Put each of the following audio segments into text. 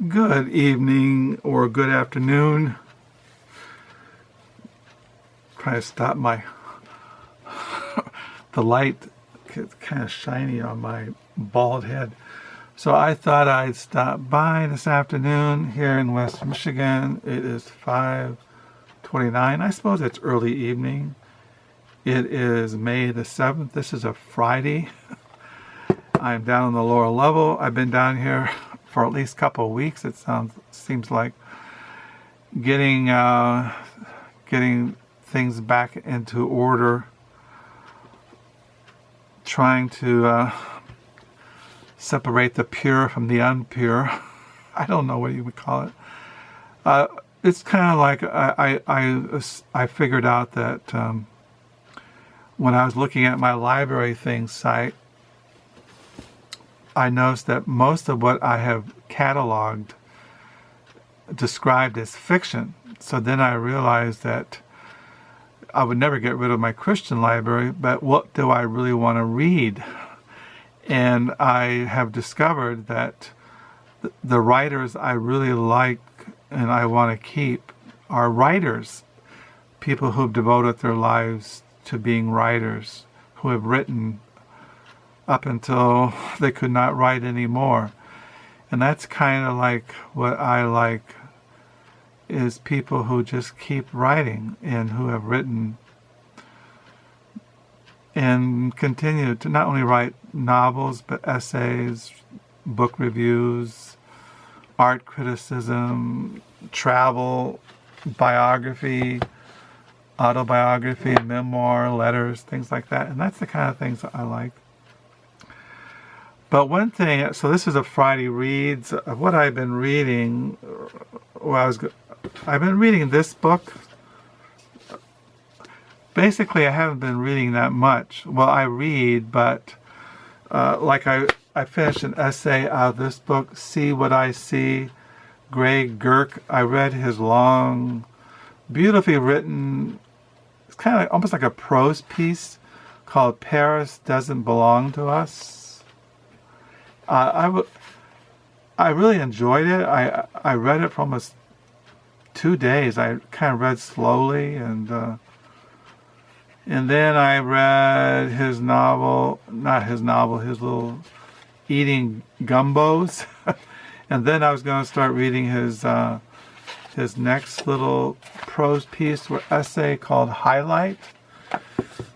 Good evening or good afternoon. Trying to stop my the light gets kind of shiny on my bald head. So I thought I'd stop by this afternoon here in West Michigan. It is 5:29. I suppose it's early evening. It is May the 7th. This is a Friday. I'm down on the lower level. I've been down here for at least a couple of weeks. It seems like getting things back into order, trying to separate the pure from the impure. I don't know what you would call it. It's kind of like I figured out that when I was looking at my library things site, I noticed that most of what I have cataloged described as fiction. So then I realized that I would never get rid of my Christian library, but what do I really want to read? And I have discovered that the writers I really like and I want to keep are writers, people who've devoted their lives to being writers, who have written up until they could not write anymore. And that's kind of like what I like, is people who just keep writing and who have written and continue to not only write novels, but essays, book reviews, art criticism, travel, biography, autobiography, memoir, letters, things like that. And that's the kind of things that I like. But one thing, so this is a Friday Reads of what I've been reading. I've been reading this book. Basically, I haven't been reading that much. Well, I read, but like I finished an essay out of this book, See What I See, Greg Gerke. I read his long, beautifully written, it's kind of like, almost like a prose piece called Paris Doesn't Belong to Us. I really enjoyed it. I read it for almost 2 days. I kind of read slowly, and then I read his novel, his little Eating Gumbos, and then I was going to start reading his next little prose piece or essay called Highlight.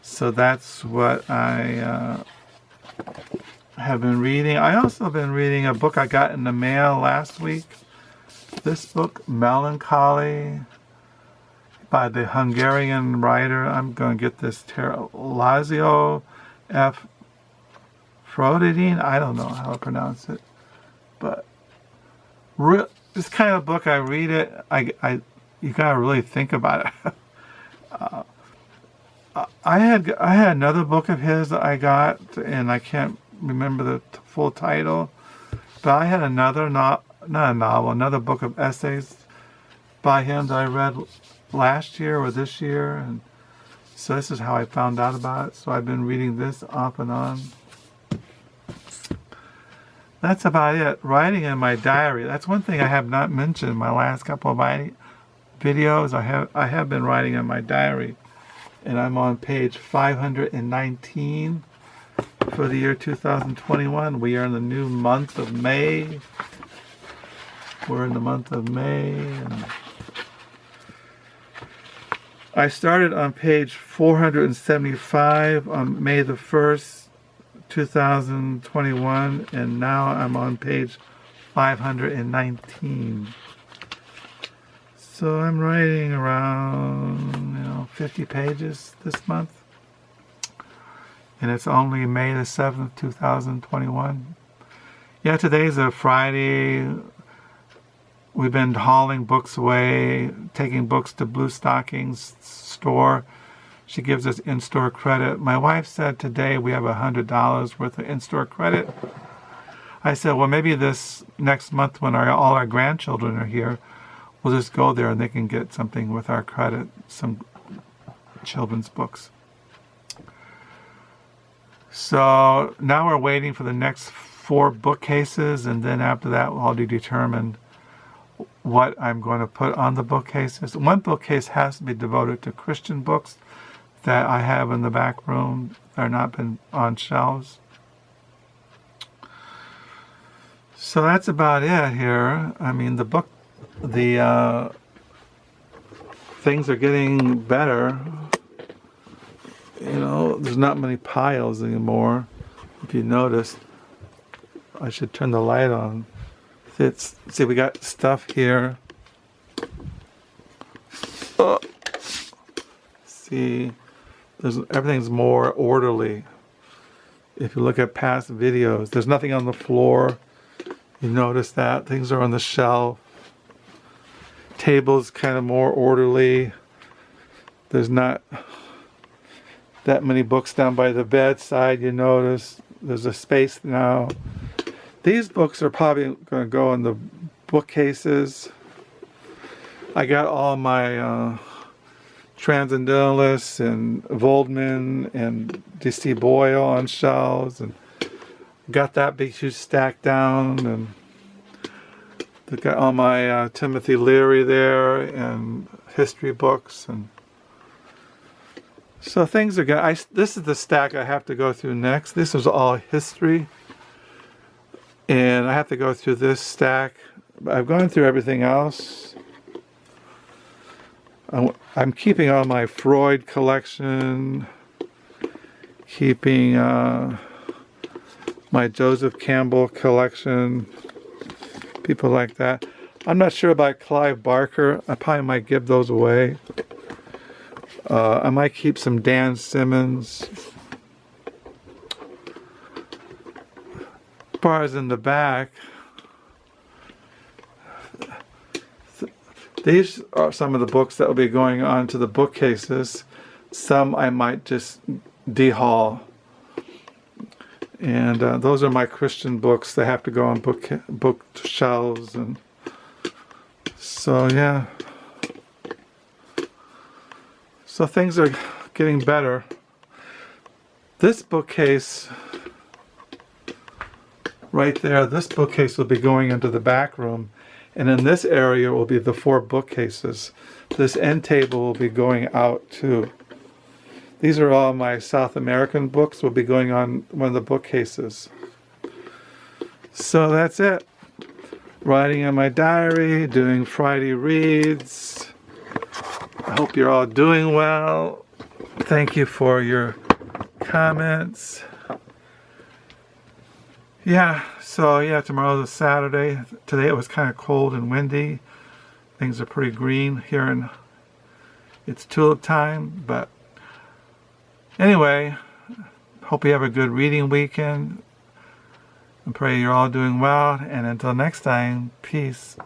So that's what I have been reading. I also have been reading a book I got in the mail last week. This book, Melancholy, by the Hungarian writer, I'm going to get this Laszlo F. Foldenyi. I don't know how to pronounce it, but this kind of book, I read it, you gotta really think about it. I had another book of his that I got, and I can't remember the full title, but I had another another book of essays by him that I read last year or this year, and so this is how I found out about it. So I've been reading this off and on. That's about it. Writing in my diary. That's one thing I have not mentioned in my last couple of videos. I have been writing in my diary, and I'm on page 519 for the year 2021. We are in the new month of May. We're in the month of May. And I started on page 475 on May the 1st, 2021, and now I'm on page 519. So I'm writing around 50 pages this month. And it's only May the 7th, 2021. Yeah, today's a Friday. We've been hauling books away, taking books to Blue Stockings store. She gives us in-store credit. My wife said today we have $100 worth of in-store credit. I said, well, maybe this next month when all our grandchildren are here, we'll just go there and they can get something with our credit, some children's books. So now we're waiting for the next 4 bookcases, and then after that I'll be determined what I'm going to put on the bookcases. One bookcase has to be devoted to Christian books that I have in the back room that are not been on shelves. So that's about it here. I mean, the things are getting better. You know, there's not many piles anymore. If you noticed, I should turn the light on. See, we got stuff here. See, everything's more orderly. If you look at past videos, there's nothing on the floor. You notice that things are on the shelf. Table's kind of more orderly. There's not that many books down by the bedside. You notice there's a space now. These books are probably going to go in the bookcases. I got all my Transcendentalists and Voldman and D.C. Boyle on shelves, and got that big huge stack down, and I got all my Timothy Leary there and history books, and so things are good. This is the stack I have to go through next. This is all history. And I have to go through this stack. I've gone through everything else. I'm keeping all my Freud collection. Keeping my Joseph Campbell collection. People like that. I'm not sure about Clive Barker. I probably might give those away. I might keep some Dan Simmons. As far as in the back, these are some of the books that will be going on to the bookcases. Some I might just dehaul. And those are my Christian books. They have to go on bookshelves. And so, yeah. So things are getting better. This bookcase right there, this bookcase will be going into the back room, and in this area will be the 4 bookcases. This end table will be going out too. These are all my South American books, will be going on one of the bookcases. So that's it. Writing in my diary, doing Friday reads. I hope you're all doing well. Thank you for your comments. Yeah, so yeah, tomorrow's a Saturday. Today it was kind of cold and windy. Things are pretty green here, and it's tulip time. But anyway, hope you have a good reading weekend. I pray you're all doing well, and until next time, peace.